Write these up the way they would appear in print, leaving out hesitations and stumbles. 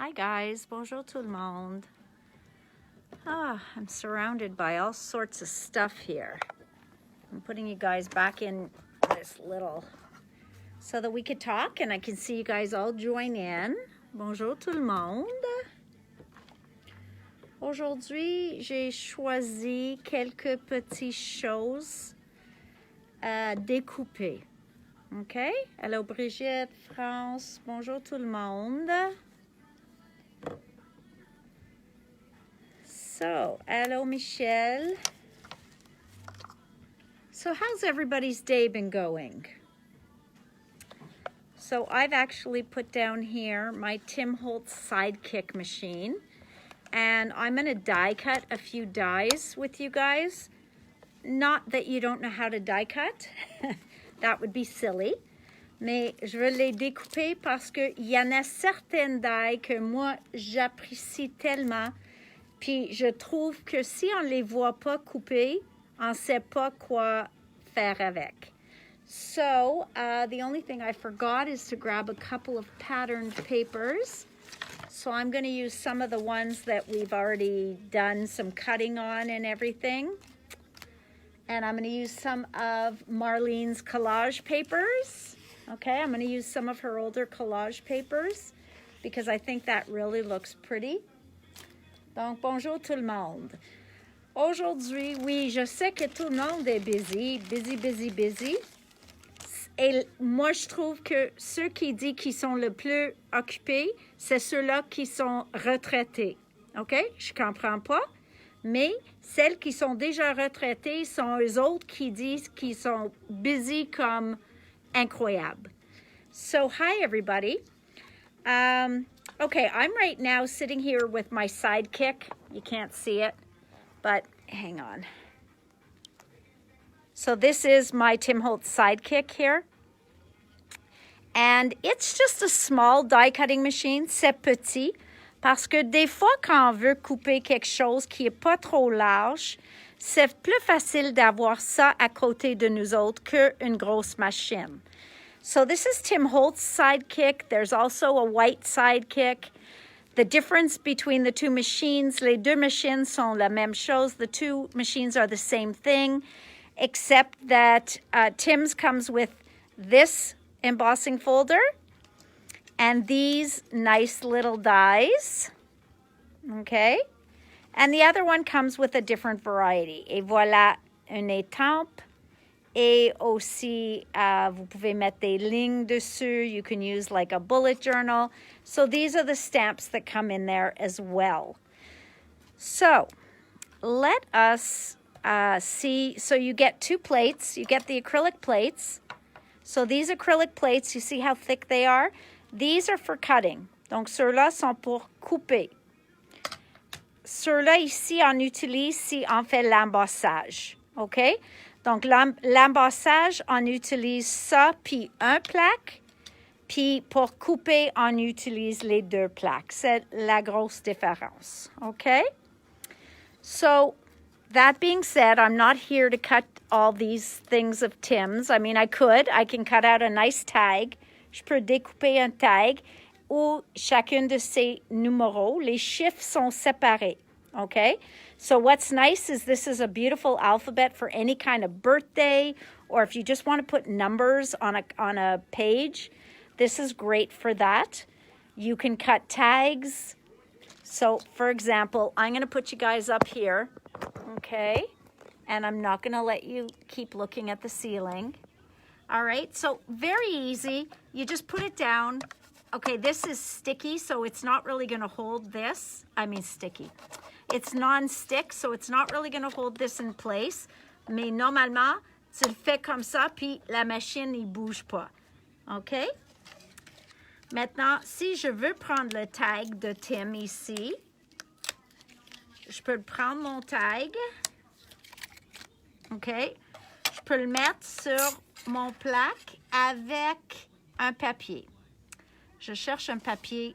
Hi guys, bonjour tout le monde. I'm surrounded by all sorts of stuff here. I'm putting you guys back in this little so that we could talk and I can see you guys all join in. Bonjour tout le monde. Aujourd'hui, j'ai choisi quelques petites choses à découper. OK? Hello Brigitte, France, bonjour tout le monde. So, hello Michelle. So how's everybody's day been going? So I've actually put down here my Tim Holtz Sidekick machine. And I'm going to die cut a few dies with you guys. Not that you don't know how to die cut. That would be silly. Mais je vais les découper parce qu'il y en a certaines dies que moi, j'apprécie tellement. Puis je trouve que si on ne les voit pas couper, on ne sait pas quoi faire avec. So, the only thing I forgot is to grab a couple of patterned papers. So I'm going to use some of the ones that we've already done some cutting on and everything. And I'm going to use some of Marlene's collage papers. Okay, I'm going to use some of her older collage papers because I think that really looks pretty. Donc, bonjour tout le monde. Aujourd'hui, oui, je sais que tout le monde est busy. Et moi, je trouve que ceux qui disent qu'ils sont le plus occupés, c'est ceux-là qui sont retraités. OK? Je comprends pas. Mais celles qui sont déjà retraitées sont eux autres qui disent qu'ils sont busy comme incroyable. So, hi, everybody. Okay, I'm right now sitting here with my Sidekick. You can't see it, but hang on. So this is my Tim Holtz Sidekick here. And it's just a small die cutting machine. C'est petit. Parce que des fois, quand on veut couper quelque chose qui n'est pas trop large, c'est plus facile d'avoir ça à côté de nous autres qu'une grosse machine. So this is Tim Holtz Sidekick. There's also a white Sidekick. The difference between the two machines, les deux machines sont la même chose. The two machines are the same thing, except that Tim's comes with this embossing folder and these nice little dies, okay? And the other one comes with a different variety. Et voilà une étampe. Et aussi, vous pouvez mettre des lignes dessus. You can use like a bullet journal. So these are the stamps that come in there as well. So let us see. So you get two plates. You get the acrylic plates. So these acrylic plates, you see how thick they are? These are for cutting. Donc ceux-là sont pour couper. Ceux-là ici, on utilise si on fait l'embossage. OK? Donc, l'embossage, on utilise ça, puis un plaque. Puis, pour couper, on utilise les deux plaques. C'est la grosse différence, okay? So, that being said, I'm not here to cut all these things of Tim's. I mean, I could. I can cut out a nice tag. Je peux découper un tag où chacune de ces numéros, les chiffres sont séparés, okay? So what's nice is this is a beautiful alphabet for any kind of birthday, or if you just want to put numbers on a page, this is great for that. You can cut tags. So, for example, I'm going to put you guys up here, okay? And I'm not going to let you keep looking at the ceiling. All right, so very easy. You just put it down. Okay, this is sticky, so it's not really going to hold this. I mean sticky. It's non-stick, so it's not really going to hold this in place. Mais normalement, tu le fais comme ça, puis la machine, il bouge pas. OK? Maintenant, si je veux prendre le tag de Tim ici, je peux prendre mon tag. OK? Je peux le mettre sur mon plaque avec un papier. Je cherche un papier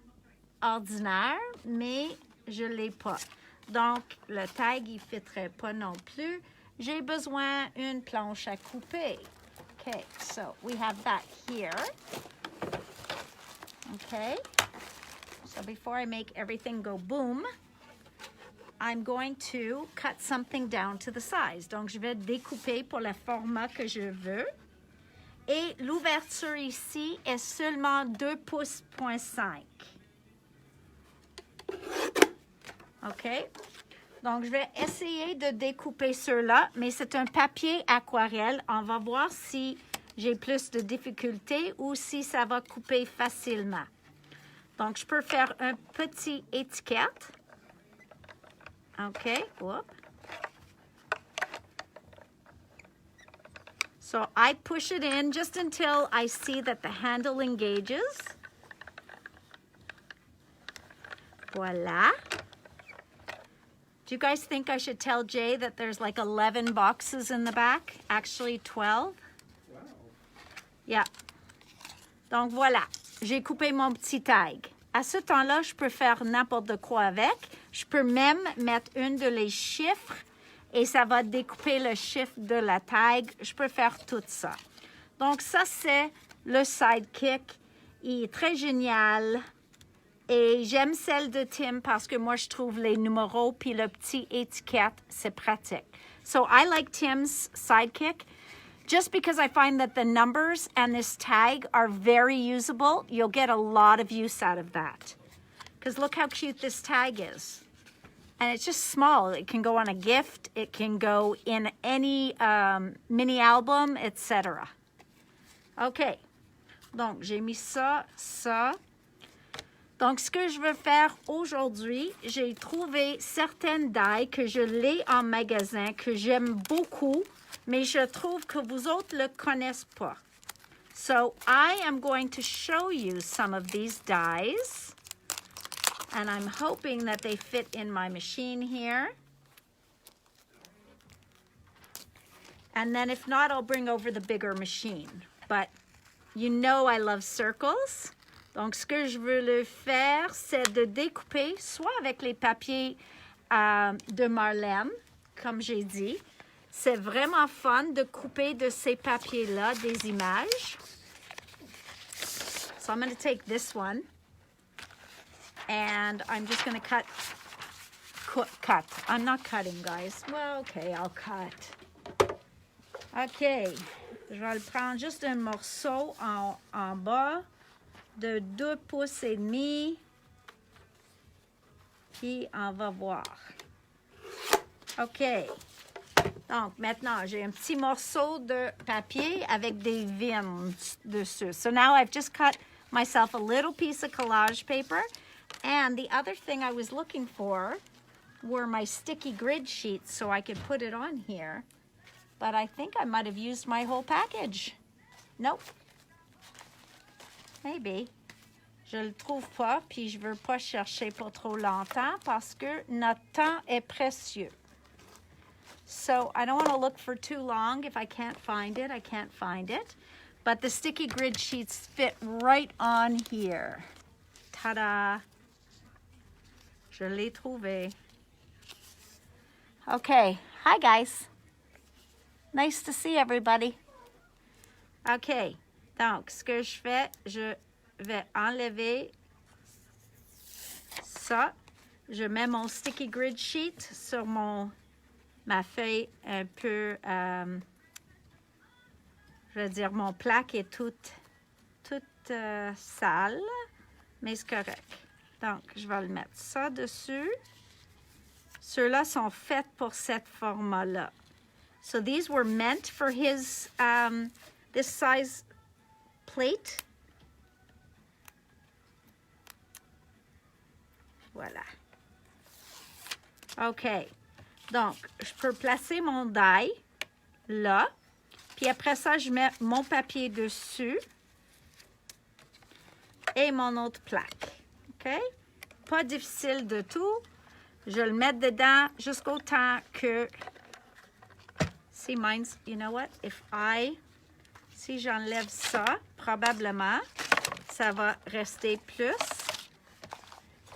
ordinaire, mais je ne l'ai pas. Donc, le tag, il ne fitterait pas non plus. J'ai besoin d'une planche à couper. Okay, so we have that here. Okay, so So before I make everything go boom, I'm going to cut something down to the size. Donc, je vais découper pour le format que je veux. Et l'ouverture ici est seulement 2 pouces, point 5. OK? Donc, je vais essayer de découper ceux-là, mais c'est un papier aquarelle. On va voir si j'ai plus de difficultés ou si ça va couper facilement. Donc, je peux faire un petit étiquette. OK? Whoop. So, I push it in just until I see that the handle engages. Voila. Do you guys think I should tell Jay that there's like 11 boxes in the back? Actually 12. Wow. Yeah. Donc voilà, j'ai coupé mon petit tag. À ce temps-là, je peux faire n'importe quoi avec. Je peux même mettre une de les chiffres et ça va découper le chiffre de la tag. Je peux faire tout ça. Donc ça, c'est le sidekick. Il est très génial. Et j'aime celle de Tim parce que moi, je trouve les numéros puis le petit étiquette, c'est pratique. So I like Tim's sidekick just because I find that the numbers and this tag are very usable. You'll get a lot of use out of that. Because look how cute this tag is. And it's just small. It can go on a gift. It can go in any mini album, etc. OK. Donc, j'ai mis ça, ça. Donc, ce que je veux faire aujourd'hui, j'ai trouvé certaines dies que je l'ai en magasin, que j'aime beaucoup, mais je trouve que vous autres ne le connaissez pas. So, I am going to show you some of these dies, and I'm hoping that they fit in my machine here. And then if not, I'll bring over the bigger machine. But you know I love circles. Donc, ce que je veux le faire, c'est de découper soit avec les papiers de Marlène, comme j'ai dit. C'est vraiment fun de couper de ces papiers-là des images. So I'm going to take this one. And I'm just going to cut. I'm not cutting, guys. Well, okay, I'll cut. OK. Je vais le prendre juste un morceau en bas. De 2 pouces et demi. Puis, on va voir. OK. Donc, maintenant, j'ai un petit morceau de papier avec des vines dessus. So now I've just cut myself a little piece of collage paper. And the other thing I was looking for were my sticky grid sheets so I could put it on here. But I think I might have used my whole package. Nope. Maybe. Je le trouve pas, puis je veux pas chercher pour trop longtemps parce que notre temps est précieux. So I don't want to look for too long. If I can't find it, I can't find it. But the sticky grid sheets fit right on here. Ta-da! Je l'ai trouvé. Okay. Hi, guys. Nice to see everybody. Okay. Donc, ce que je fais, je vais enlever ça. Je mets mon sticky grid sheet sur ma feuille un peu, je veux dire, mon plaque est toute sale, mais c'est correct. Donc, je vais le mettre ça dessus. Ceux-là sont faits pour cette format-là. So, these were meant for his, this size plate. Voilà. OK. Donc, je peux placer mon die là. Puis après ça, je mets mon papier dessus. Et mon autre plaque. OK? Pas difficile de tout. Je le mets dedans jusqu'au temps que... See, mine's... You know what? Si j'enlève ça, probablement, ça va rester plus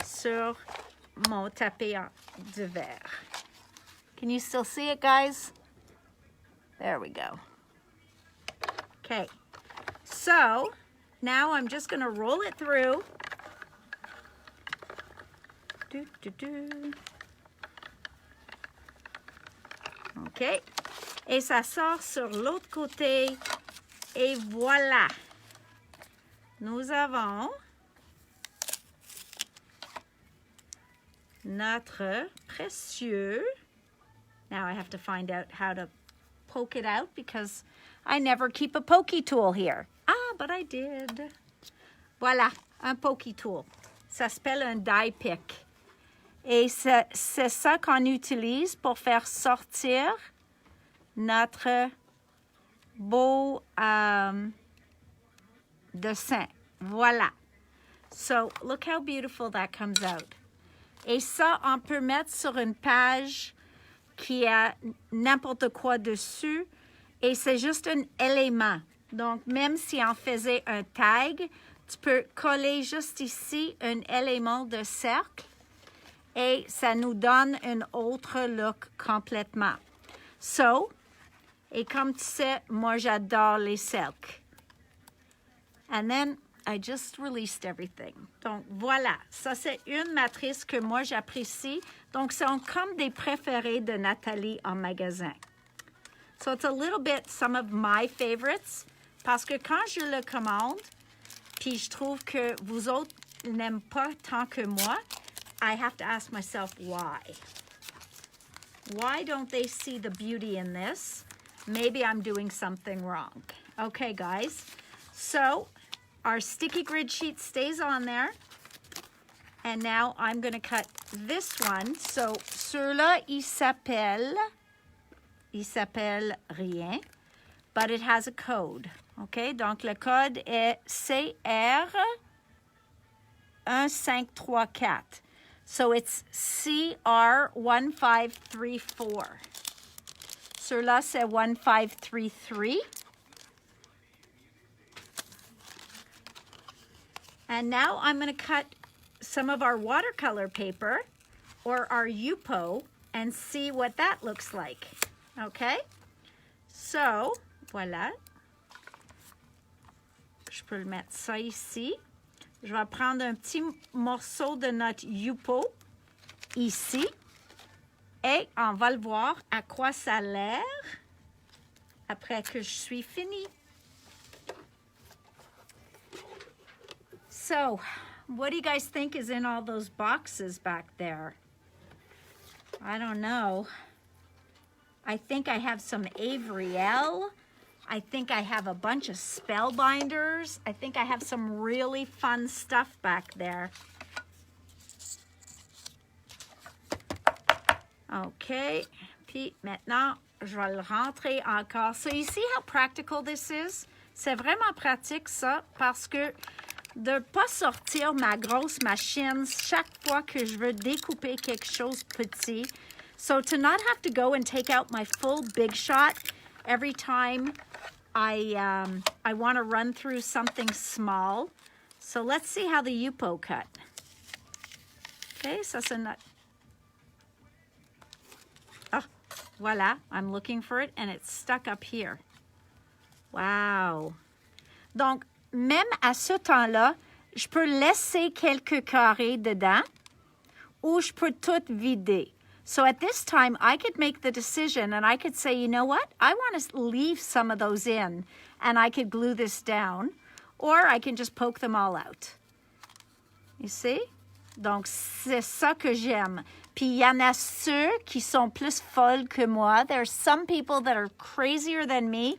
sur mon tapis de verre. Can you still see it, guys? There we go. Okay. So, now I'm just going to roll it through. OK. Et ça sort sur l'autre côté. Et voilà. Nous avons notre précieux. Now I have to find out how to poke it out because I never keep a pokey tool here. Ah, but I did. Voilà, un pokey tool. Ça s'appelle un die pick. Et c'est ça qu'on utilise pour faire sortir notre beau dessin. Voilà. So, look how beautiful that comes out. Et ça, on peut mettre sur une page qui a n'importe quoi dessus. Et c'est juste un élément. Donc, même si on faisait un tag, tu peux coller juste ici un élément de cercle et ça nous donne un autre look complètement. So, et comme tu sais, moi j'adore les cercles. And then I just released everything. Donc voilà, ça c'est une matrice que moi j'apprécie. Donc c'est comme des préférés de Nathalie en magasin. So it's a little bit some of my favorites parce que quand je le commande, puis je trouve que vous autres n'aimez pas tant que moi, I have to ask myself why. Why don't they see the beauty in this? Maybe I'm doing something wrong. Okay, guys. So our sticky grid sheet stays on there. And now I'm going to cut this one. So celui-là, il s'appelle rien, but it has a code. OK? Donc le code est CR1534. So it's CR1534. Celui-là, c'est 1533. And now I'm going to cut some of our watercolor paper or our Yupo and see what that looks like. Okay? So, voilà. Je peux le mettre ça ici. Je vais prendre un petit morceau de notre Yupo ici. Et on va le voir à quoi ça a l'air après que je suis finie. So, what do you guys think is in all those boxes back there? I don't know. I think I have some Avriel. I think I have a bunch of spellbinders. I think I have some really fun stuff back there. OK. Puis maintenant, je vais le rentrer encore. So you see how practical this is? C'est vraiment pratique ça parce que de ne pas sortir ma grosse machine chaque fois que je veux découper quelque chose petit. So to not have to go and take out my full big shot every time I want to run through something small. So let's see how the Yupo cut. Okay, ça c'est notre... Oh, voilà, I'm looking for it and it's stuck up here. Wow. Donc, même à ce temps-là, je peux laisser quelques carrés dedans ou je peux tout vider. So at this time, I could make the decision and I could say, you know what? I want to leave some of those in and I could glue this down or I can just poke them all out. You see? Donc, c'est ça que j'aime. Puis, il y en a ceux qui sont plus folles que moi. There are some people that are crazier than me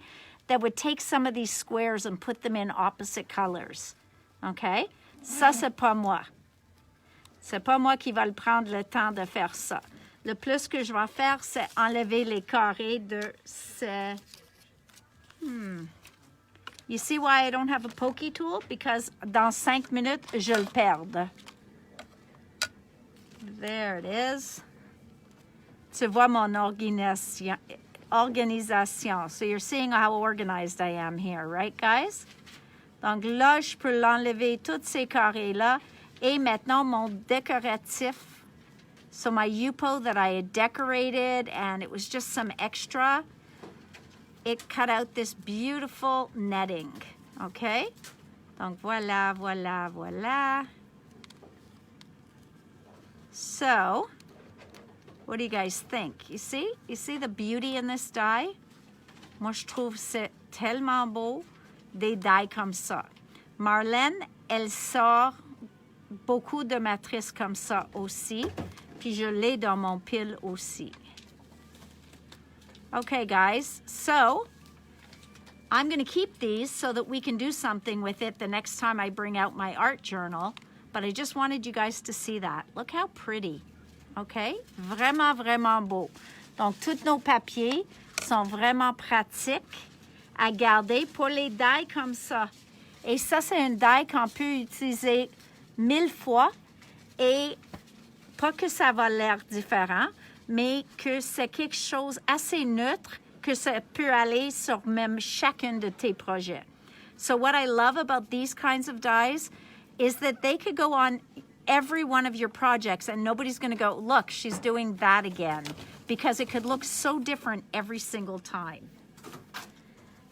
that would take some of these squares and put them in opposite colors. OK? Ça, c'est pas moi. C'est pas moi qui va le prendre le temps de faire ça. Le plus que je vais faire, c'est enlever les carrés de ce... You see why I don't have a pokey tool? Because dans 5 minutes, je le perde. There it is. Tu vois mon organisation. So you're seeing how organized I am here, right, guys? Donc là, je peux l'enlever, tous ces carrés-là. Et maintenant, mon décoratif. So my Yupo that I had decorated, and it was just some extra, it cut out this beautiful netting, okay? Donc voilà, voilà, voilà. So, what do you guys think? You see the beauty in this die? Moi, je trouve c'est tellement beau, des dies comme ça. Marlène, elle sort beaucoup de matrices comme ça aussi, puis je l'ai dans mon pile aussi. Okay, guys, so I'm going to keep these so that we can do something with it the next time I bring out my art journal, but I just wanted you guys to see that. Look how pretty, okay? Vraiment, vraiment beau. Donc, tous nos papiers sont vraiment pratiques à garder pour les dies comme ça. Et ça, c'est un die qu'on peut utiliser 1000 fois et pas que ça va l'air différent, mais que c'est quelque chose assez neutre que ça peut aller sur même chacun de tes projets. So what I love about these kinds of dies is that they could go on every one of your projects and nobody's going to go, look, she's doing that again, because it could look so different every single time.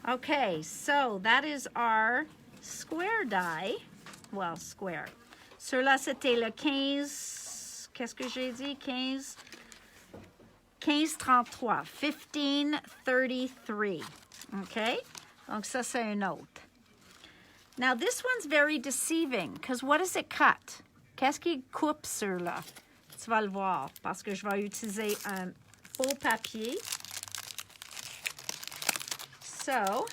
Okay, so that is our square die. Well, square. Ceux-là, c'était le 15, qu'est-ce que j'ai dit? 1533. 1533. Okay? Donc, ça, c'est un autre. Now, this one's very deceiving, because what does it cut? Qu'est-ce qui coupe ceux-là? Tu vas le voir, parce que je vais utiliser un faux papier. So,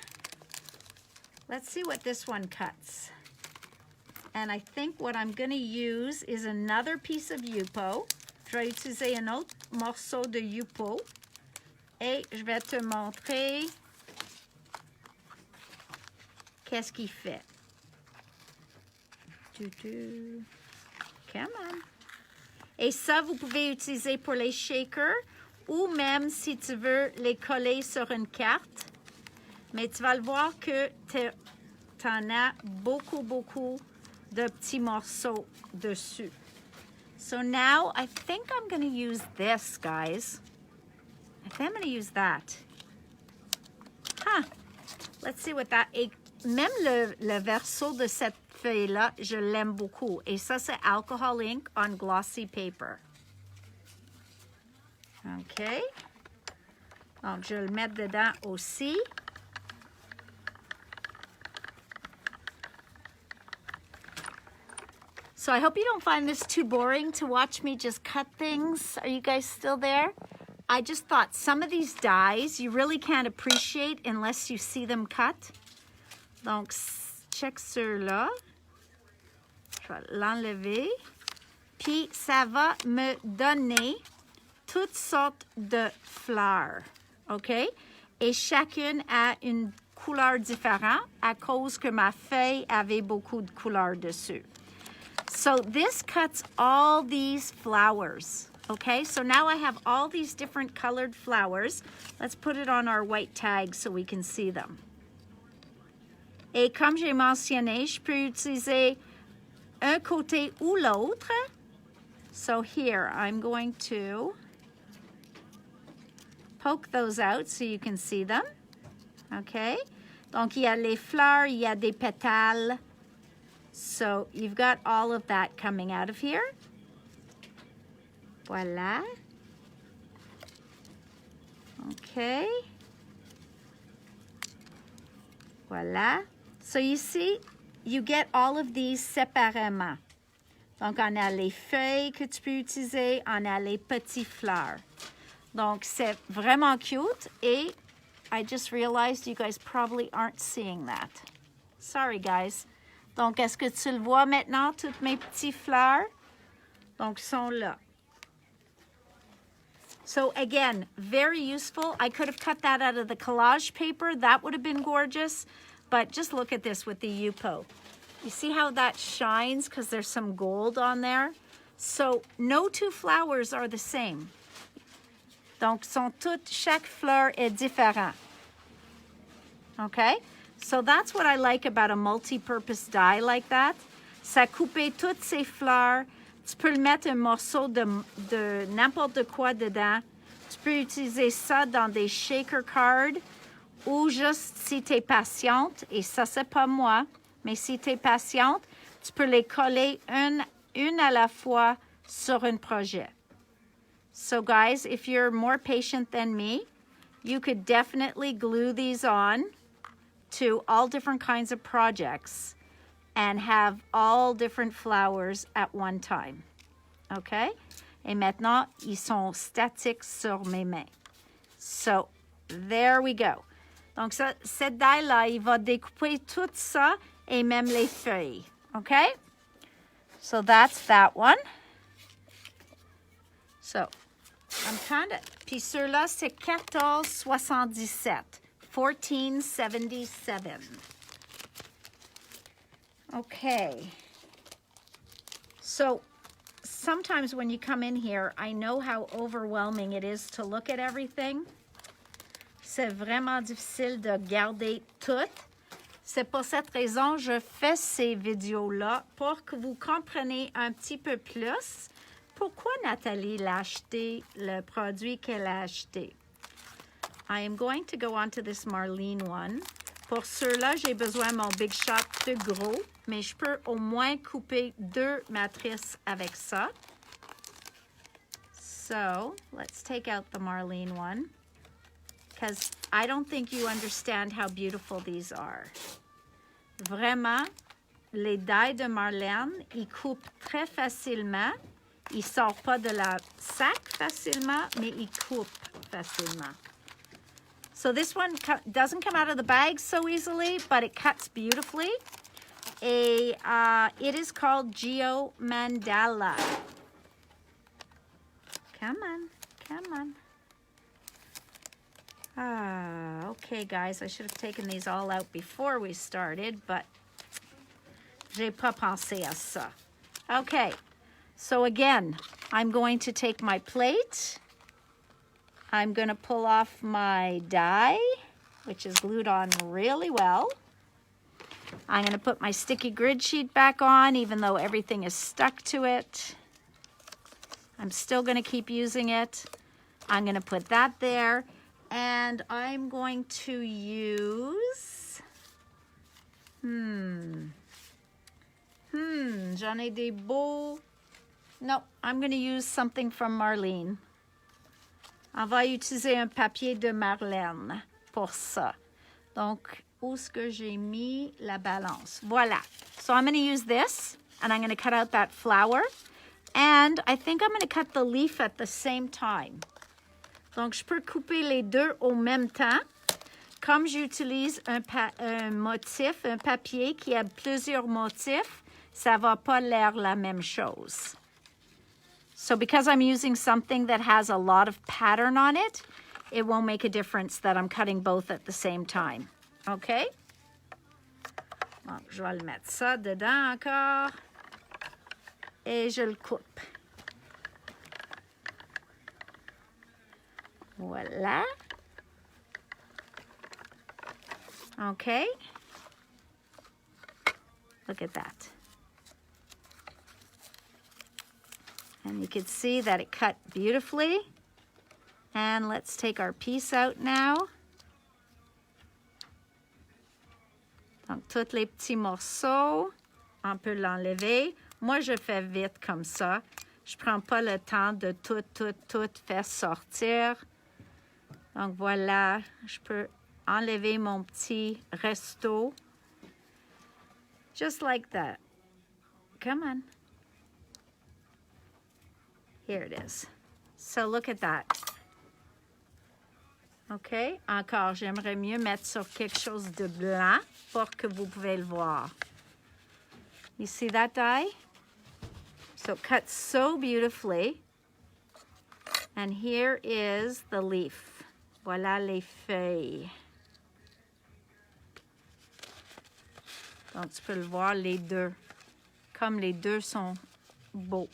let's see what this one cuts. And I think what I'm going to use is another piece of Yupo. Je vais utiliser un autre morceau de Yupo. Et je vais te montrer qu'est-ce qu'il fait. Come on. Et ça, vous pouvez utiliser pour les shakers ou même si tu veux les coller sur une carte. Mais tu vas le voir que tu en as beaucoup, beaucoup de petits morceaux dessus. So now I think I'm going to use this, guys. I think I'm going to use that. Huh. Let's see what that... Et même le verso de cette feuille-là, je l'aime beaucoup. Et ça, c'est Alcohol Ink on glossy paper. OK. Donc, je vais le mettre dedans aussi. So I hope you don't find this too boring to watch me just cut things. Are you guys still there? I just thought some of these dies you really can't appreciate unless you see them cut. Donc, check ceux-là. Je vais l'enlever. Puis, ça va me donner toutes sortes de fleurs. OK? Et chacune a une couleur différente à cause que ma feuille avait beaucoup de couleurs dessus. So this cuts all these flowers, okay? So now I have all these different colored flowers. Let's put it on our white tag so we can see them. Et comme j'ai mentionné, je peux utiliser un côté ou l'autre. So here, I'm going to poke those out so you can see them, okay? Donc, il y a les fleurs, il y a des pétales. So you've got all of that coming out of here. Voila. Okay. Voila. So you see, you get all of these séparément. Donc, on a les feuilles que tu peux utiliser, on a les petites fleurs. Donc, c'est vraiment cute. Et I just realized you guys probably aren't seeing that. Sorry, guys. Donc, est-ce que tu le vois maintenant, toutes mes petites fleurs? Donc, sont là. So, again, very useful. I could have cut that out of the collage paper. That would have been gorgeous. But just look at this with the Yupo. You see how that shines because there's some gold on there? So, no two flowers are the same. Donc, chaque fleur est différente. Okay? So that's what I like about a multi-purpose die like that. Ça coupe toutes ces fleurs. Tu peux le mettre un morceau de n'importe quoi dedans. Tu peux utiliser ça dans des shaker cards ou juste si tu es patiente, et ça, c'est pas moi, mais si tu es patiente, tu peux les coller une à la fois sur un projet. So guys, if you're more patient than me, you could definitely glue these on to all different kinds of projects and have all different flowers at one time. Okay? Et maintenant, ils sont statiques sur mes mains. So, there we go. Donc, ça, cette daille-là, il va découper tout ça et même les feuilles. Okay? So, that's that one. So, I'm kind of... Puis ceux-là, c'est 14,77. 1477. Okay. So, sometimes when you come in here, I know how overwhelming it is to look at everything. C'est vraiment difficile de garder tout. C'est pour cette raison que je fais ces vidéos-là pour que vous compreniez un petit peu plus pourquoi Nathalie l'a acheté, le produit qu'elle a acheté. I am going to go on to this Marlene one. Pour ceux-là, j'ai besoin de mon Big Shot plus gros, mais je peux au moins couper 2 matrices avec ça. So, let's take out the Marlene one, because I don't think you understand how beautiful these are. Vraiment, les dailles de Marlene, ils coupent très facilement. Ils ne sortent pas de la sac facilement, mais ils coupent facilement. So this one doesn't come out of the bag so easily, but it cuts beautifully. It is called Geo Mandala. Come on, come on. Okay, guys, I should have taken these all out before we started, but j'ai pas pensé à ça. Okay, so again, I'm going to take my plate. I'm going to pull off my die, which is glued on really well. I'm going to put my sticky grid sheet back on, even though everything is stuck to it. I'm still going to keep using it. I'm going to put that there. And I'm going to use... J'en ai des beaux... No, I'm going to use something from Marlene. On va utiliser un papier de Marlene pour ça. Donc, où est-ce que j'ai mis la balance? Voilà. So I'm going to use this, and I'm going to cut out that flower. And I think I'm going to cut the leaf at the same time. Donc, je peux couper les deux au même temps. Comme j'utilise un motif, un papier qui a plusieurs motifs, ça va pas l'air la même chose. So because I'm using something that has a lot of pattern on it, it won't make a difference that I'm cutting both at the same time. OK? Donc, je vais le mettre ça dedans encore. Et je le coupe. Voilà. OK? Look at that. And you can see that it cut beautifully. And let's take our piece out now. Donc, tous les petits morceaux, on peut l'enlever. Moi, je fais vite comme ça. Je ne prends pas le temps de tout faire sortir. Donc, voilà, je peux enlever mon petit resto. Just like that. Come on. Here it is. So look at that. OK? Encore, j'aimerais mieux mettre sur quelque chose de blanc pour que vous pouvez le voir. You see that die? So it cuts so beautifully. And here is the leaf. Voilà les feuilles. Donc, tu peux le voir, les deux. Comme les deux sont beaux.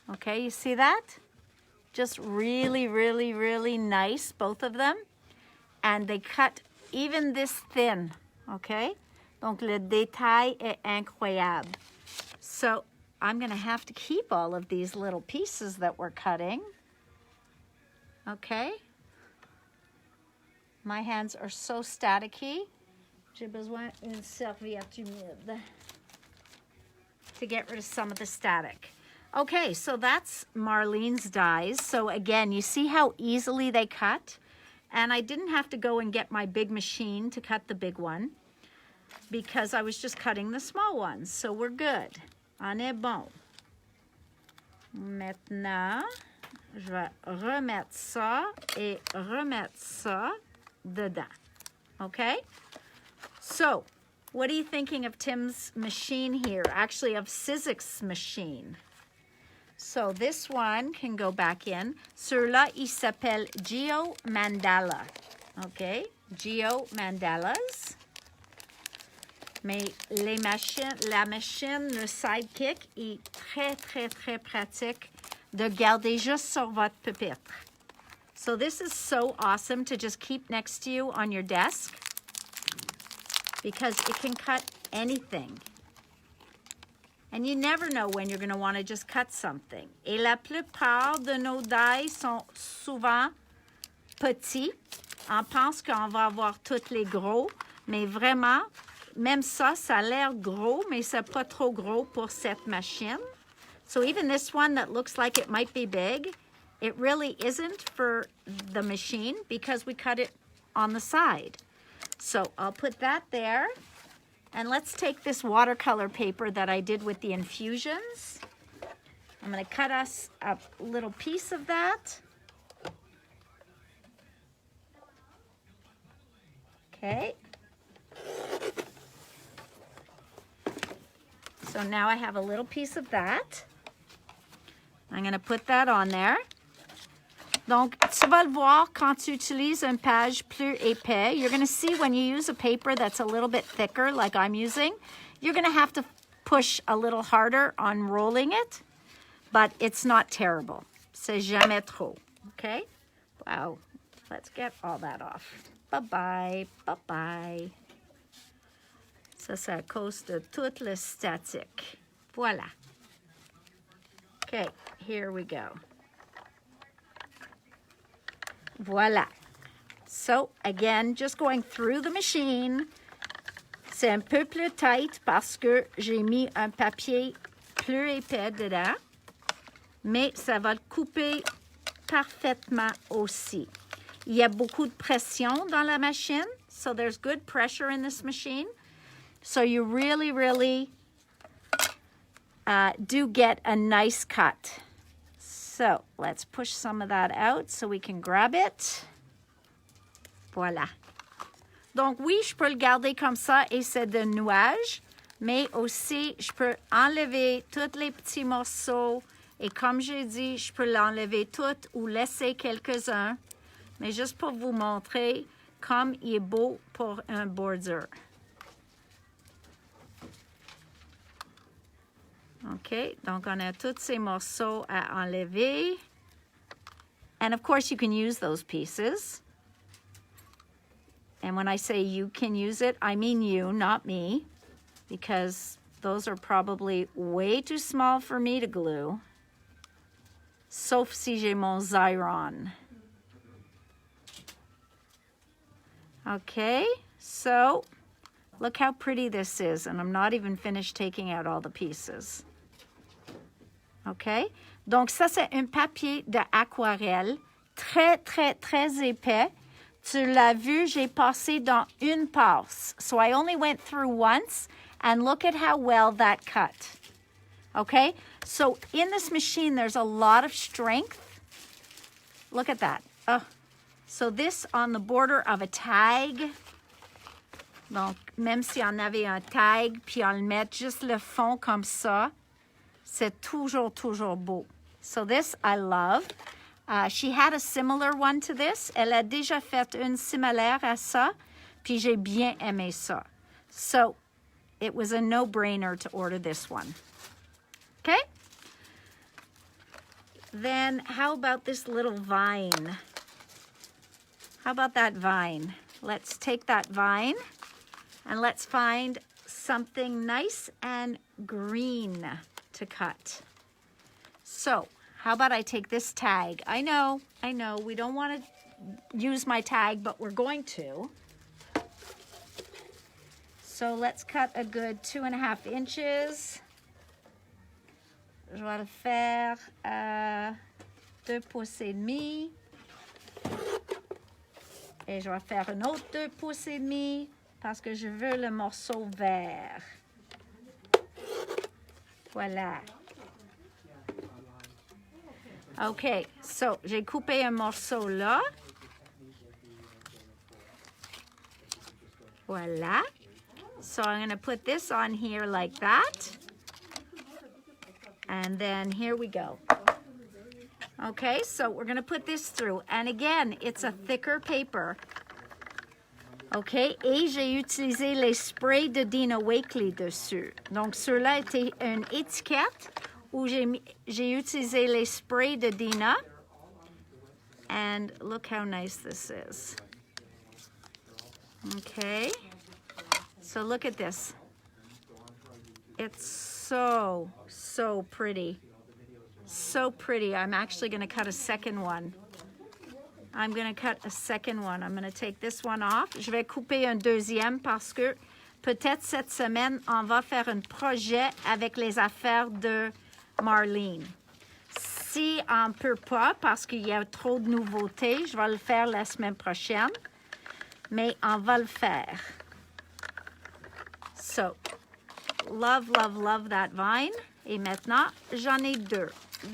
Okay, you see that? Just really, really, really nice, both of them. And they cut even this thin, okay? Donc, le détail est incroyable. So, I'm going to have to keep all of these little pieces that we're cutting. Okay? My hands are so staticky. J'ai besoin d'une serviette humide to get rid of some of the static. Okay, so that's Marlene's dies. So again, you see how easily they cut? And I didn't have to go and get my big machine to cut the big one because I was just cutting the small ones. So we're good. On est bon. Maintenant, je vais remettre ça et remettre ça dedans. Okay? So, what are you thinking of Tim's machine here? Actually, of Sizik's machine. So this one can go back in. Celui-là, il s'appelle Geo Mandala. OK? Geo Mandalas. Mais la machine, le sidekick, est très, très, très pratique de garder juste sur votre pupitre. So this is so awesome to just keep next to you on your desk because it can cut anything. And you never know when you're going to want to just cut something. Et la plupart de nos dies sont souvent petits. On pense qu'on va avoir tous les gros, mais vraiment, même ça, ça a l'air gros, mais c'est pas trop gros pour cette machine. So even this one that looks like it might be big, it really isn't for the machine because we cut it on the side. So I'll put that there. And let's take this watercolor paper that I did with the infusions. I'm going to cut us a little piece of that. Okay. So now I have a little piece of that. I'm going to put that on there. Donc, tu vas le voir quand tu utilises une page plus épais. You're going to see when you use a paper that's a little bit thicker, like I'm using, you're going to have to push a little harder on rolling it, but it's not terrible. C'est jamais trop, okay? Wow, let's get all that off. Bye-bye, bye-bye. Ça, c'est à cause de tout le statique. Voilà. Okay, here we go. Voila. So, again, just going through the machine. C'est un peu plus tight parce que j'ai mis un papier plus épais dedans. Mais ça va le couper parfaitement aussi. Il y a beaucoup de pression dans la machine. So, there's good pressure in this machine. So, you really, really do get a nice cut. So, let's push some of that out so we can grab it. Voilà. Donc, oui, je peux le garder comme ça et c'est de nuage, mais aussi, je peux enlever tous les petits morceaux et comme j'ai dit, je peux l'enlever tout ou laisser quelques-uns, mais juste pour vous montrer comme il est beau pour un border. OK, donc on a tous ces morceaux à enlever. And of course you can use those pieces. And when I say you can use it, I mean you, not me, because those are probably way too small for me to glue. Sauf si j'ai mon Xyron. Okay, so look how pretty this is, and I'm not even finished taking out all the pieces. OK? Donc, ça, c'est un papier d'aquarelle très, très, très épais. Tu l'as vu, j'ai passé dans une passe. So, I only went through once, and look at how well that cut. OK? So, in this machine, there's a lot of strength. Look at that. Oh. So, this on the border of a tag. Donc, même si on avait un tag, puis on le met juste le fond comme ça, c'est toujours, toujours beau. So this I love. She had a similar one to this. Elle a déjà fait une similaire à ça, puis j'ai bien aimé ça. So it was a no-brainer to order this one. Okay? Then how about this little vine? How about that vine? Let's take that vine and let's find something nice and green to cut. So, how about I take this tag? I know, we don't want to use my tag, but we're going to. So let's cut a good 2.5 inches. je vais le faire 2 pouces et demi. Et je vais faire un autre 2 pouces et demi parce que je veux le morceau vert. Voilà. OK, so j'ai coupé un morceau là. Voilà. So I'm going to put this on here like that. And then here we go. Okay, so we're going to put this through. And again, it's a thicker paper. OK, et j'ai utilisé les sprays de Dina Wakley dessus. Donc, ceux-là étaient une étiquette où j'ai utilisé les sprays de Dina. And look how nice this is. Okay, so look at this. It's so pretty. So pretty. I'm actually going to cut a second one. I'm going to cut a second one. I'm going to take this one off. Je vais couper un deuxième parce que peut-être cette semaine, on va faire un projet avec les affaires de Marlene. Si on ne peut pas parce qu'il y a trop de nouveautés, je vais le faire la semaine prochaine. Mais on va le faire. So, love, love, love that vine. Et maintenant, j'en ai 2.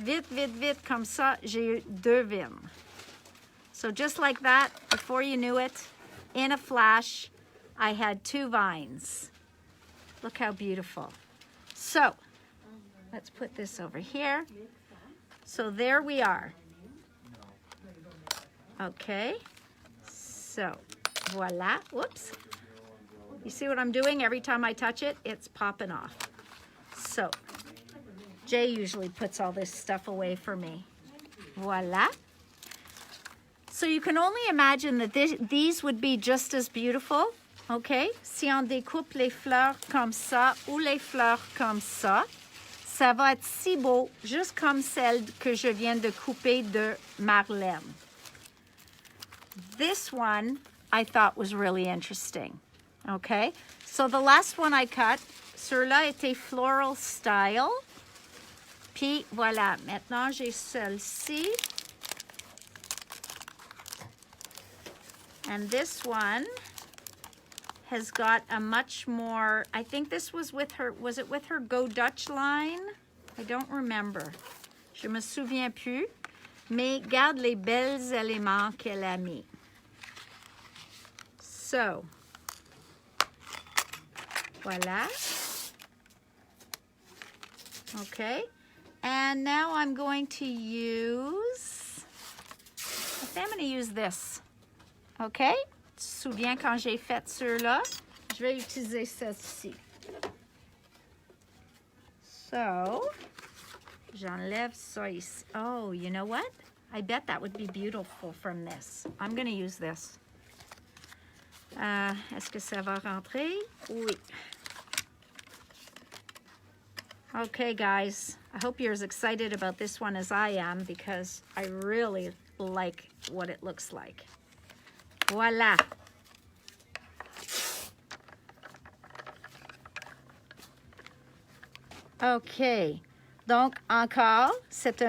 Vite, vite, vite, comme ça, j'ai eu 2 vines. So just like that, before you knew it, in a flash, I had 2 vines. Look how beautiful. So, let's put this over here. So there we are. Okay. So, voila. Whoops. You see what I'm doing? Every time I touch it, it's popping off. So, Jay usually puts all this stuff away for me. Voila. So you can only imagine that these would be just as beautiful, okay? Si on découpe les fleurs comme ça ou les fleurs comme ça, ça va être si beau, juste comme celle que je viens de couper de Marlène. This one I thought was really interesting, okay? So the last one I cut, ceux-là étaient floral style. Puis voilà, maintenant j'ai celle-ci. And this one has got a much more, I think this was with her, was it with her Go Dutch line? I don't remember. Je me souviens plus. Mais garde les belles éléments qu'elle a mis. So, voila. Okay. And now I'm going to use, I think I'm going to use this. OK? Tu te souviens quand j'ai fait ceux-là? Je vais utiliser celle-ci. So, j'enlève ça ici. Oh, you know what? I bet that would be beautiful from this. I'm going to use this. Est-ce que ça va rentrer? Oui. Okay, guys. I hope you're as excited about this one as I am because I really like what it looks like. Voilà. OK. Donc, encore, c'est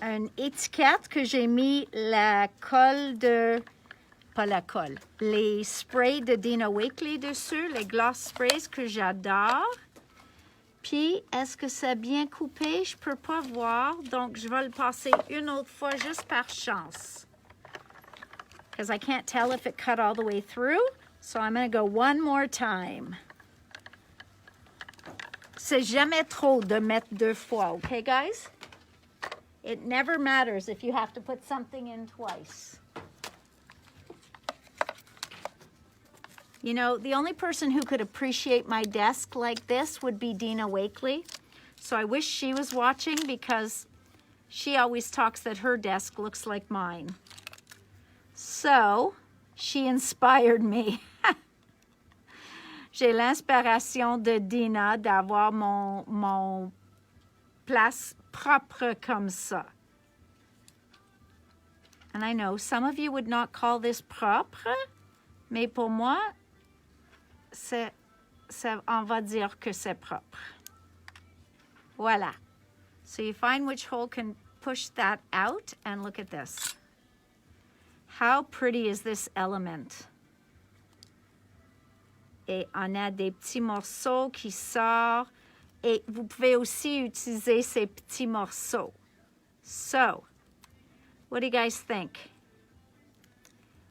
une étiquette que j'ai mis la colle de... Pas la colle. Les sprays de Dina Wakley dessus, les gloss sprays que j'adore. Puis, est-ce que c'est bien coupé? Je peux pas voir. Donc, je vais le passer une autre fois juste par chance. Because I can't tell if it cut all the way through. So I'm going to go one more time. C'est jamais trop de mettre 2 fois, okay, guys? It never matters if you have to put something in twice. You know, the only person who could appreciate my desk like this would be Dina Wakley. So I wish she was watching because she always talks that her desk looks like mine. So, she inspired me. J'ai l'inspiration de Dina d'avoir mon place propre comme ça. And I know some of you would not call this propre, mais pour moi, on va dire que c'est propre. Voilà. So you find which hole can push that out, and look at this. How pretty is this element? Et on a des petits morceaux qui sortent. Et vous pouvez aussi utiliser ces petits morceaux. So, what do you guys think?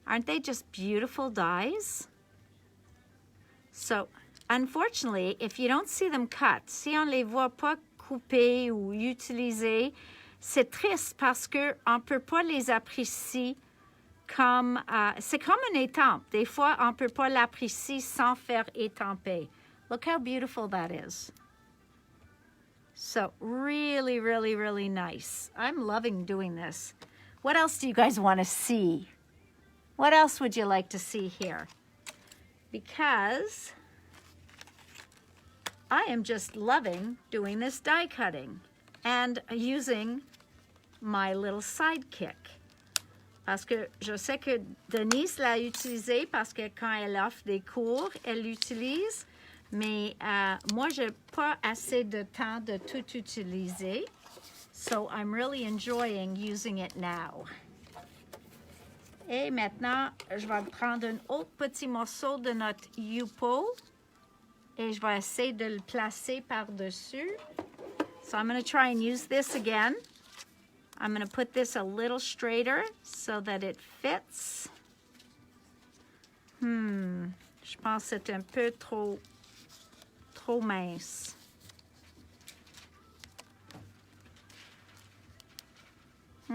Aren't they just beautiful dies? So, unfortunately, if you don't see them cut, si on les voit pas coupés ou utilisés, c'est triste parce qu'on ne peut pas les apprécier comme... c'est comme une étampe. Des fois, on ne peut pas l'apprécier sans faire étamper. Look how beautiful that is. So, really, really, really nice. I'm loving doing this. What else do you guys want to see? What else would you like to see here? Because I am just loving doing this die cutting and using my little sidekick. Parce que je sais que Denise l'a utilisé parce que quand elle offre des cours, elle l'utilise. Mais moi, je n'ai pas assez de temps de tout utiliser. So I'm really enjoying using it now. Et maintenant, je vais prendre un autre petit morceau de notre Yupo et je vais essayer de le placer par-dessus. So I'm going to try and use this again. I'm going to put this a little straighter so that it fits. Je pense que c'est un peu trop mince. Je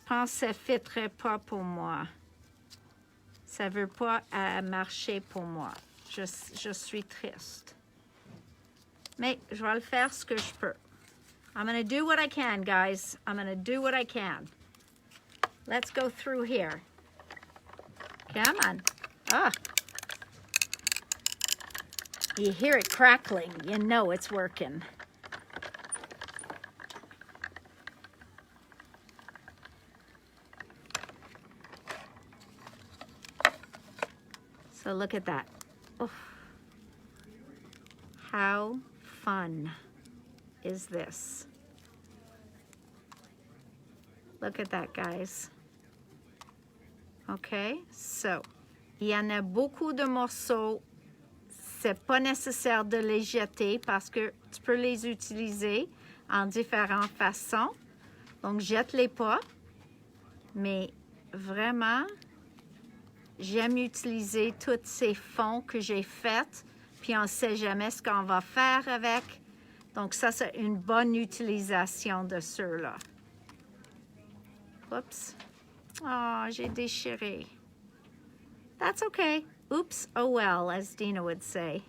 pense que ça ne fitterait pas pour moi. Ça ne veut pas marcher pour moi. Je suis triste. Mais je vais le faire ce que je peux. I'm going to do what I can, guys. I'm going to do what I can. Let's go through here. Come on. Ah. You hear it crackling. You know it's working. So look at that. Oh. How fun is this? Look at that, guys. Okay, so, il y en a beaucoup de morceaux. C'est pas nécessaire de les jeter parce que tu peux les utiliser en différentes façons. Donc, jette-les pas. Mais vraiment, j'aime utiliser tous ces fonds que j'ai faits. Puis, on ne sait jamais ce qu'on va faire avec. Donc, ça, c'est une bonne utilisation de ceux-là. Oups. Oh, j'ai déchiré. That's okay. Oops, oh well, as Dina would say.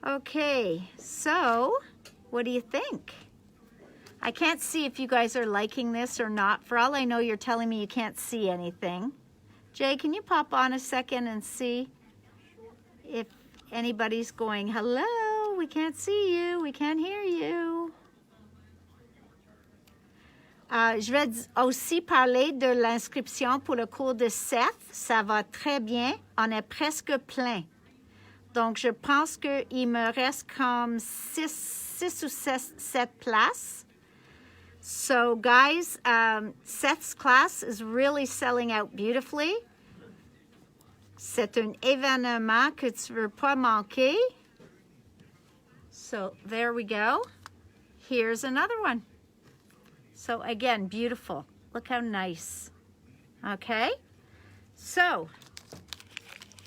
Okay, so what do you think? I can't see if you guys are liking this or not. For all I know, you're telling me you can't see anything. Jay, can you pop on a second and see if anybody's going, hello, we can't see you, we can't hear you. Je vais aussi parler de l'inscription pour le cours de 7. Ça va très bien. On est presque plein. Donc, je pense qu'il me reste comme 6 ou 7 places. So, guys, Seth's class is really selling out beautifully. C'est un événement que tu ne veux pas manquer. So, there we go. Here's another one. So again, beautiful. Look how nice. Okay? So,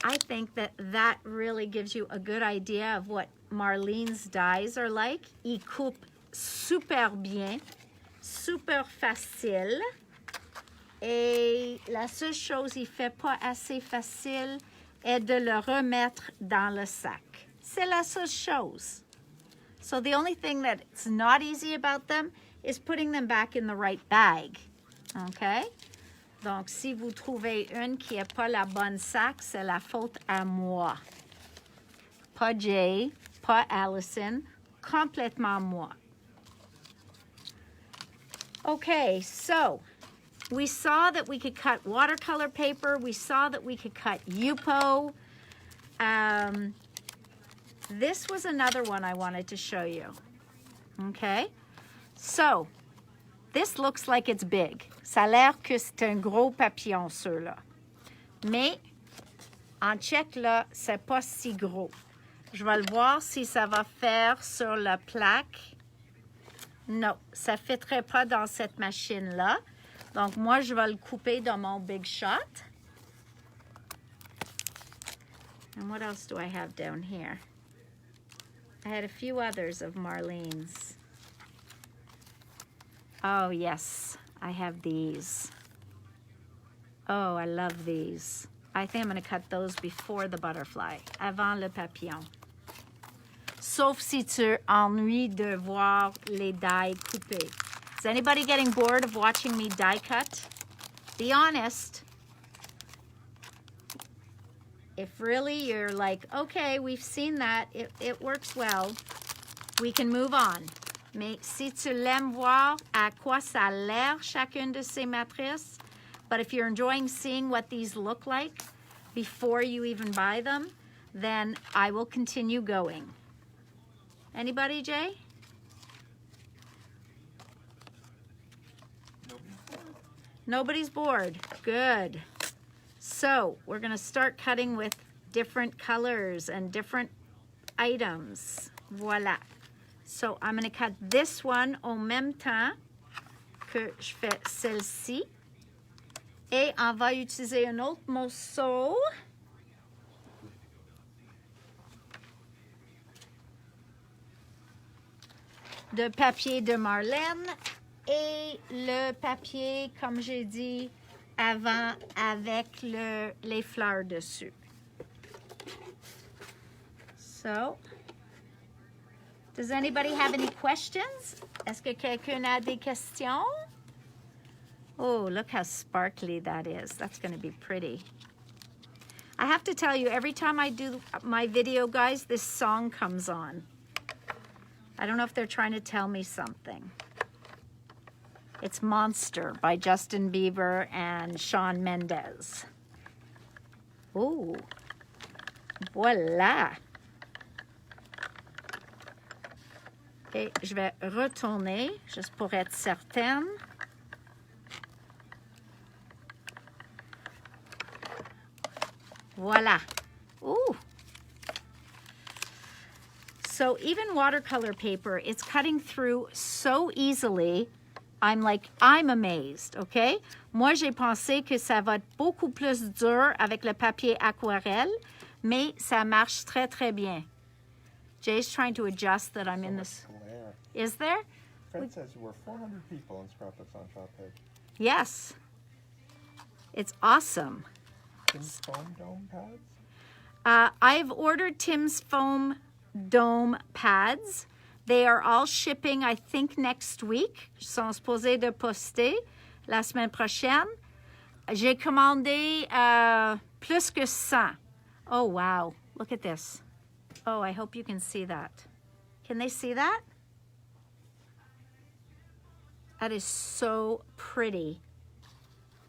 I think that really gives you a good idea of what Marlene's dies are like. Il coupe super bien, super facile. Et la seule chose qu'il ne fait pas assez facile est de le remettre dans le sac. C'est la seule chose. So the only thing that's not easy about them is putting them back in the right bag. OK? Donc, si vous trouvez une qui n'a pas la bonne sac, c'est la faute à moi. Pas Jay, pas Allison, complètement moi. Okay, so we saw that we could cut watercolor paper. We saw that we could cut Yupo. this was another one I wanted to show you. Okay? So, this looks like it's big. Ça a l'air que c'est un gros papillon, ceux-là. Mais, en check, là, c'est pas si gros. Je vais le voir si ça va faire sur la plaque. Non, ça ne fitterait pas dans cette machine-là. Donc, moi, je vais le couper dans mon Big Shot. And what else do I have down here? I had a few others of Marlene's. Oh, yes, I have these. Oh, I love these. I think I'm going to cut those before the butterfly, avant le papillon. Sauf si tu ennuies de voir les die coupés. Is anybody getting bored of watching me die cut? Be honest. If really you're like, okay, we've seen that, it works well, we can move on. Mais si tu l'aimes voir à quoi ça a l'air chacune de ces matrices, but if you're enjoying seeing what these look like before you even buy them, then I will continue going. Anybody, Jay? Nobody's bored. Good. So we're going to start cutting with different colors and different items. Voilà. So I'm going to cut this one en même temps que je fais celle-ci. Et on va utiliser un autre morceau. De papier de Marlène et le papier, comme j'ai dit avant, avec les fleurs dessus. So, does anybody have any questions? Est-ce que quelqu'un a des questions? Oh, look how sparkly that is. That's going to be pretty. I have to tell you, every time I do my video, guys, this song comes on. I don't know if they're trying to tell me something. It's Monster by Justin Bieber and Shawn Mendes. Oh, voilà. Et je vais retourner, juste pour être certaine. Voilà. Ooh. So even watercolor paper, it's cutting through so easily. I'm amazed, okay? Moi, j'ai pensé que ça va être beaucoup plus dur avec le papier aquarelle, mais ça marche très, très bien. Jay's trying to adjust that I'm in this. Glare. Is there? Fred says we're 400 people in Scrapbooks on Top Page. Yes. It's awesome. Tim's foam dome pads? I've ordered Tim's foam dome pads. They are all shipping, I think, next week. Ils sont supposés de poster la semaine prochaine. J'ai commandé plus que 100. Oh, wow. Look at this. Oh, I hope you can see that. Can they see that? That is so pretty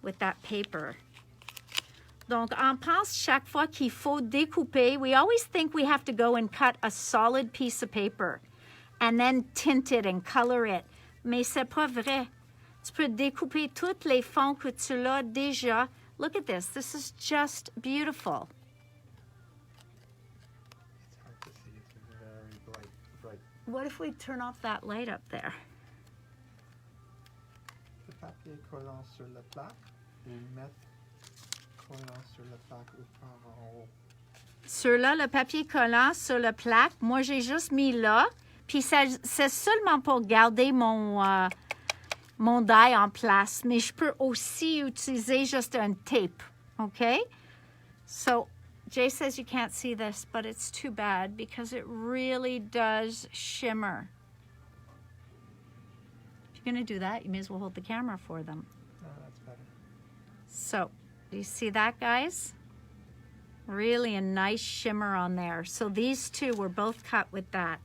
with that paper. Donc, on pense chaque fois qu'il faut découper. We always think we have to go and cut a solid piece of paper and then tint it and color it. Mais c'est pas vrai. Tu peux découper toutes les fonds que tu l'as déjà. Look at this. This is just beautiful. It's hard to see. It's very bright. What if we turn off that light up there? Le papier collant sur la plaque ou mettre collant sur la plaque ou par en haut? Sur là, le papier collant sur la plaque, moi j'ai juste mis là. Puis c'est seulement pour garder mon die en place. Mais je peux aussi utiliser juste un tape. Okay? So, Jay says you can't see this, but it's too bad because it really does shimmer. If you're going to do that, you may as well hold the camera for them. No, that's better. So, do you see that, guys? Really a nice shimmer on there. So these two were both cut with that.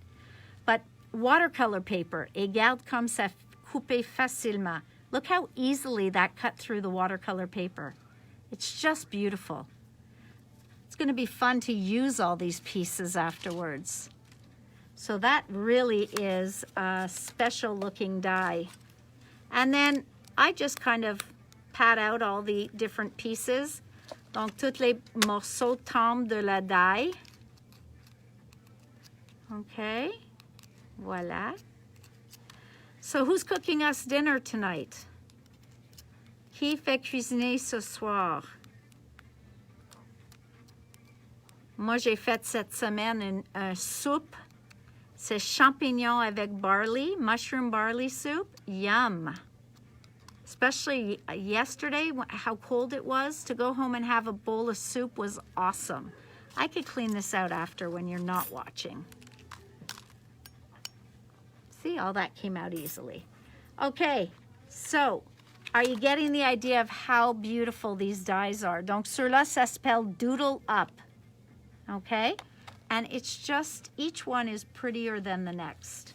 But watercolor paper, et regarde comme ça coupe facilement. Look how easily that cut through the watercolor paper. It's just beautiful. It's going to be fun to use all these pieces afterwards. So that really is a special looking die. And then I just kind of pat out all the different pieces. Donc, tous les morceaux tombent de la die. Okay, voila. So who's cooking us dinner tonight? Qui fait cuisiner ce soir? Moi, j'ai fait cette semaine un soupe. C'est champignons avec barley, mushroom barley soup. Yum. Especially yesterday, how cold it was. To go home and have a bowl of soup was awesome. I could clean this out after when you're not watching. See, all that came out easily. Okay, so are you getting the idea of how beautiful these dies are? Donc, ceux-là, ça s'appelle Doodle Up. Okay? And it's just, each one is prettier than the next.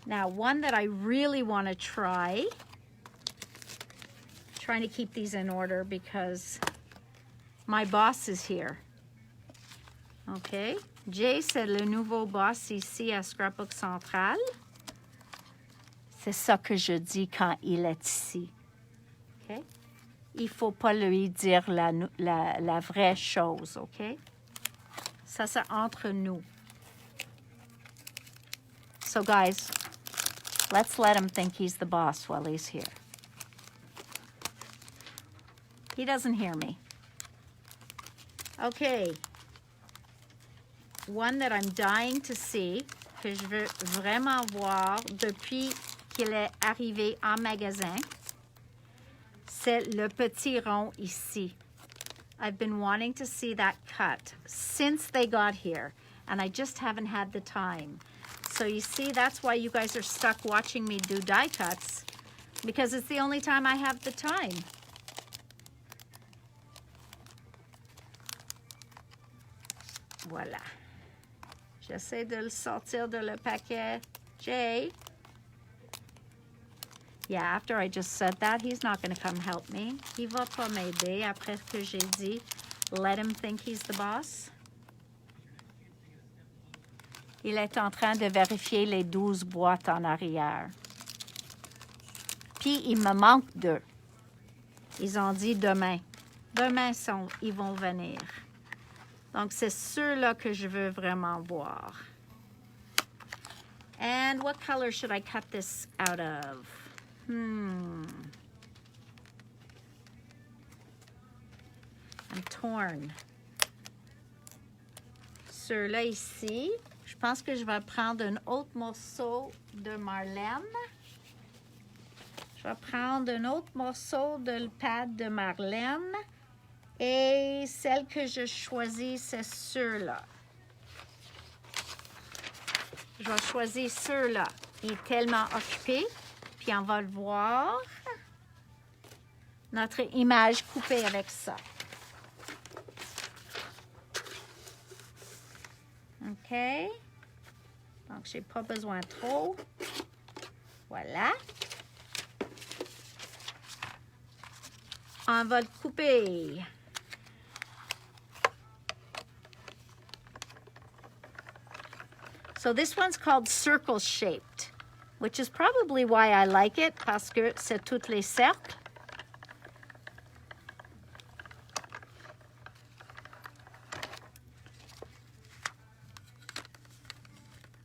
Now, one that I really want to try, trying to keep these in order because my boss is here. Okay? Jay, c'est le nouveau boss ici à Scrapbook Central. C'est ça que je dis quand il est ici. Okay? Il ne faut pas lui dire la vraie chose, OK? Ça, c'est entre nous. So, guys, let's let him think he's the boss while he's here. He doesn't hear me. Okay. One that I'm dying to see, que je veux vraiment voir depuis qu'il est arrivé en magasin, c'est le petit rond ici. I've been wanting to see that cut since they got here, and I just haven't had the time. So you see, that's why you guys are stuck watching me do die cuts, because it's the only time I have the time. Voilà. J'essaie de le sortir de le paquet. Jay. Yeah, after I just said that, he's not going to come help me. Il va pas m'aider après que j'ai dit, let him think he's the boss. Il est en train de vérifier les 12 boîtes en arrière. Puis, il me manque 2. Ils ont dit demain. Demain, ils vont venir. Donc, c'est ceux-là que je veux vraiment voir. And what color should I cut this out of? I'm torn. Ceux-là ici, je pense que je vais prendre un autre morceau de Marlène. Je vais prendre un autre morceau de le pad de Marlène. Et celle que je choisis, c'est ceux-là. Je vais choisir ceux-là. Il est tellement occupé. Puis on va le voir. Notre image coupée avec ça. OK. Donc, j'ai pas besoin trop. Voilà. On va le couper. So this one's called circle shaped, which is probably why I like it, parce que c'est toutes les cercles.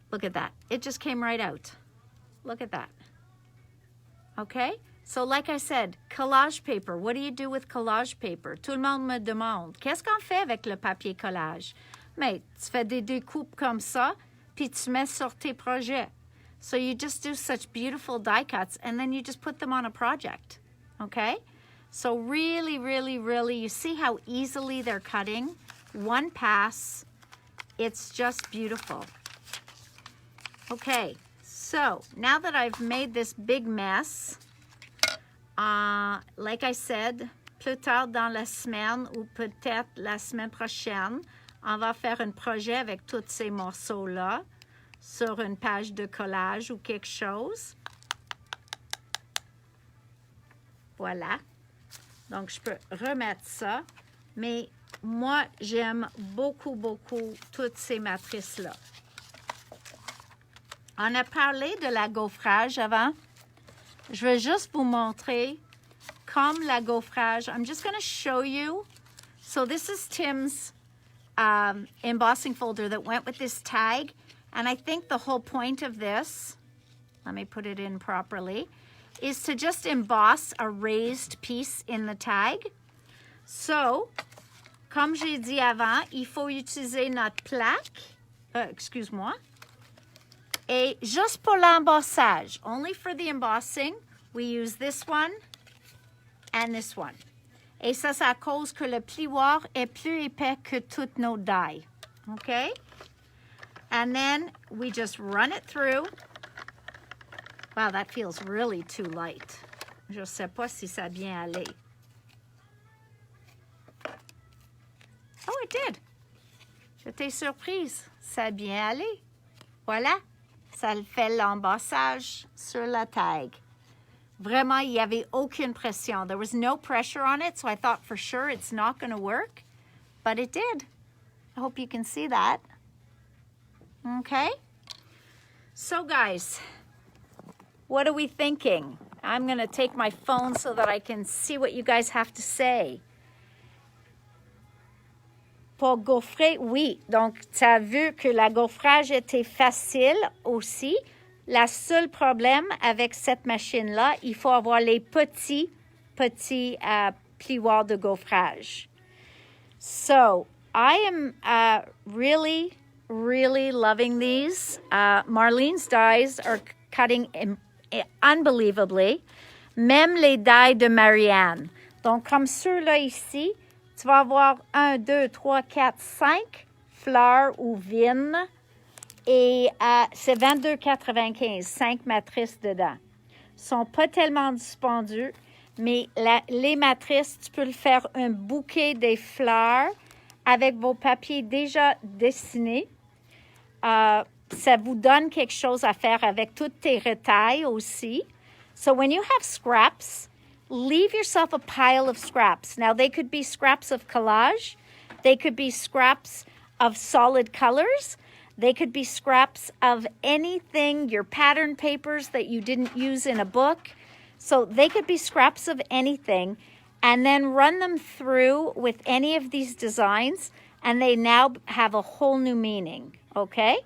Look at that. It just came right out. Look at that. Okay? So like I said, collage paper. What do you do with collage paper? Tout le monde me demande, qu'est-ce qu'on fait avec le papier collage? Mais tu fais des découpes comme ça, puis tu mets sur tes projets. So you just do such beautiful die cuts, and then you just put them on a project, okay? So really, really, really, you see how easily they're cutting? One pass, it's just beautiful. Okay, so now that I've made this big mess, like I said, plus tard dans la semaine ou peut-être la semaine prochaine, on va faire un projet avec tous ces morceaux-là sur une page de collage ou quelque chose. Voilà. Donc, je peux remettre ça, mais moi, j'aime beaucoup, beaucoup toutes ces matrices-là. On a parlé de la gaufrage avant. Je vais juste vous montrer comme la gaufrage. I'm just going to show you. So this is Tim's embossing folder that went with this tag. And I think the whole point of this, let me put it in properly, is to just emboss a raised piece in the tag. So, comme j'ai dit avant, il faut utiliser notre plaque, excuse-moi, et juste pour l'embossage, only for the embossing, we use this one and this one. Et ça, c'est à cause que le plioir est plus épais que toutes nos dies. Okay? And then we just run it through. Wow, that feels really too light. Je ne sais pas si ça a bien allé. Oh, it did. J'étais surprise. Ça a bien allé. Voilà. Ça fait l'embossage sur la tag. Vraiment, il n'y avait aucune pression. There was no pressure on it, so I thought for sure it's not going to work. But it did. I hope you can see that. Okay? So, guys, what are we thinking? I'm going to take my phone so that I can see what you guys have to say. Pour gaufrer, oui. Donc, tu as vu que la gaufrage était facile aussi. Le seul problème avec cette machine-là, il faut avoir les petits plioirs de gaufrage. So, I am really loving these. Marlene's dies are cutting unbelievably. Même les dies de Marianne. Donc, comme ceux-là ici, tu vas avoir 1, 2, 3, 4, 5 fleurs ou vignes. Et c'est 22,95, 5 matrices dedans. Ils ne sont pas tellement dispendieux, mais les matrices, tu peux le faire un bouquet des fleurs avec vos papiers déjà dessinés. Ça vous donne quelque chose à faire avec toutes tes retailles aussi. So when you have scraps, leave yourself a pile of scraps. Now, they could be scraps of collage. They could be scraps of solid colors. They could be scraps of anything, your pattern papers that you didn't use in a book. So they could be scraps of anything. And then run them through with any of these designs. And they now have a whole new meaning. Okay?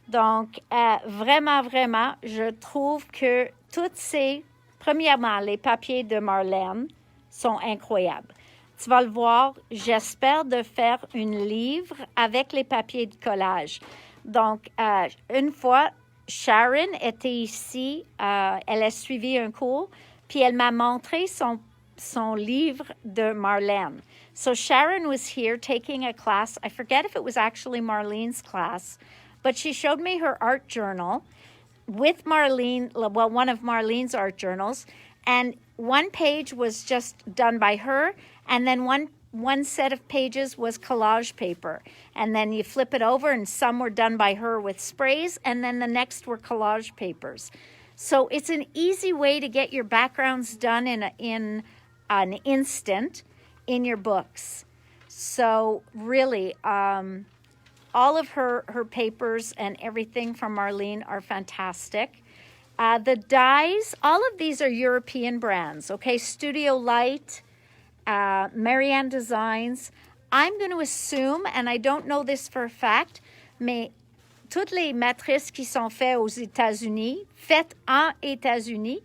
Donc, vraiment, je trouve que toutes ces... Premièrement, les papiers de Marlene sont incroyables. Tu vas le voir, j'espère de faire un livre avec les papiers de collage. Donc, une fois, Sharon était ici, elle a suivi un cours, puis elle m'a montré son livre de Marlene. So Sharon was here taking a class. I forget if it was actually Marlene's class, but she showed me her art journal with Marlene, well, one of Marlene's art journals, and one page was just done by her, and then one set of pages was collage paper. And then you flip it over, and some were done by her with sprays, and then the next were collage papers. So it's an easy way to get your backgrounds done in an instant in your books. So really, all of her papers and everything from Marlene are fantastic. The dies, all of these are European brands, okay? Studio Light, Marianne Designs. I'm going to assume, and I don't know this for a fact, mais toutes les matrices qui sont faites aux États-Unis, faites en États-Unis,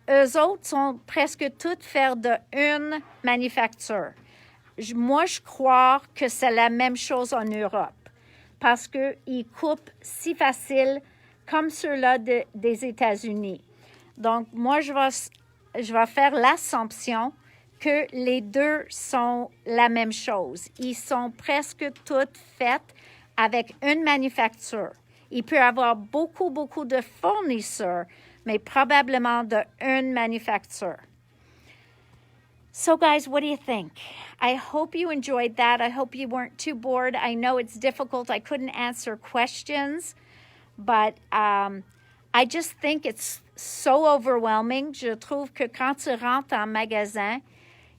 eux autres sont presque toutes faites d'une manufacture. Moi, je crois que c'est la même chose en Europe, parce qu'ils coupent si facile comme ceux-là des États-Unis. Donc, moi, je vais faire l'assumption que les deux sont la même chose. Ils sont presque toutes faites avec une manufacture. Il peut y avoir beaucoup de fournisseurs, mais probablement d'une manufacture. So, guys, what do you think? I hope you enjoyed that. I hope you weren't too bored. I know it's difficult. I couldn't answer questions, but I just think it's so overwhelming. Je trouve que quand tu rentres en magasin,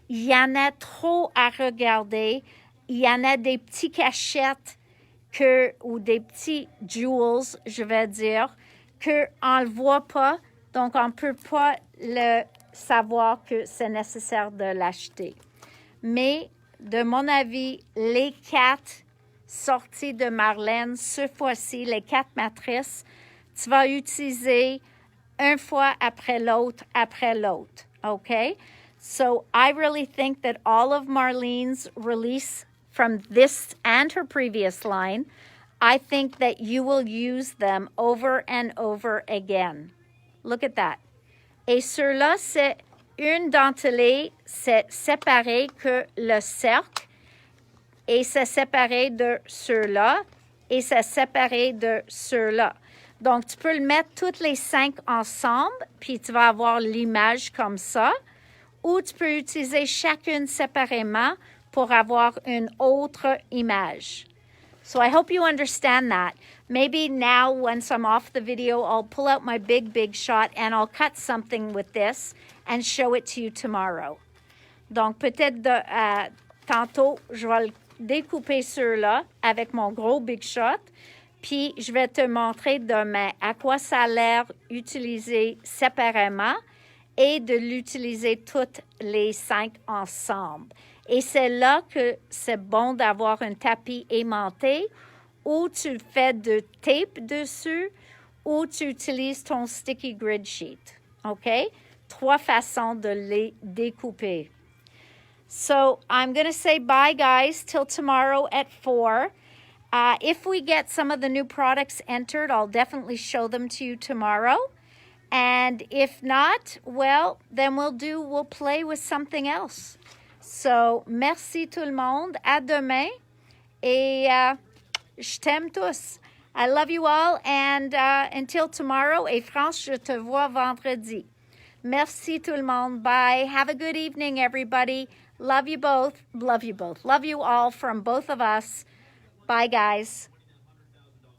il y en a trop à regarder. il y en a des petits cachettes ou des petits jewels, je vais dire, qu'on ne le voit pas, donc on ne peut pas le savoir que c'est nécessaire de l'acheter. Mais, de mon avis, les 4 sorties de Marlène, ce fois-ci, les 4 matrices, tu vas utiliser une fois après l'autre, okay? So, I really think that all of Marlene's release from this and her previous line, I think that you will use them over and over again. Look at that. Et ceux-là, c'est une dentelée, c'est séparé que le cercle, et c'est séparé de ceux-là, et c'est séparé de ceux-là. Donc, tu peux le mettre toutes les 5 ensemble, puis tu vas avoir l'image comme ça, ou tu peux utiliser chacune séparément pour avoir une autre image. So I hope you understand that. Maybe now, once I'm off the video, I'll pull out my big shot and I'll cut something with this and show it to you tomorrow. Donc, peut-être tantôt, je vais le découper ceux-là avec mon gros big shot, puis je vais te montrer demain à quoi ça a l'air utilisé séparément et de l'utiliser toutes les 5 ensemble. Et c'est là que c'est bon d'avoir un tapis aimanté où tu fais de tape dessus ou tu utilises ton sticky grid sheet. OK? 3 façons de les découper. So I'm going to say bye, guys, till tomorrow at 4. If we get some of the new products entered, I'll definitely show them to you tomorrow. And if not, well, then we'll play with something else. So, merci tout le monde. À demain. Et je t'aime tous. I love you all. And until tomorrow. Et France, je te vois vendredi. Merci tout le monde. Bye. Have a good evening, everybody. Love you both. Love you both. Love you all from both of us. Bye, guys.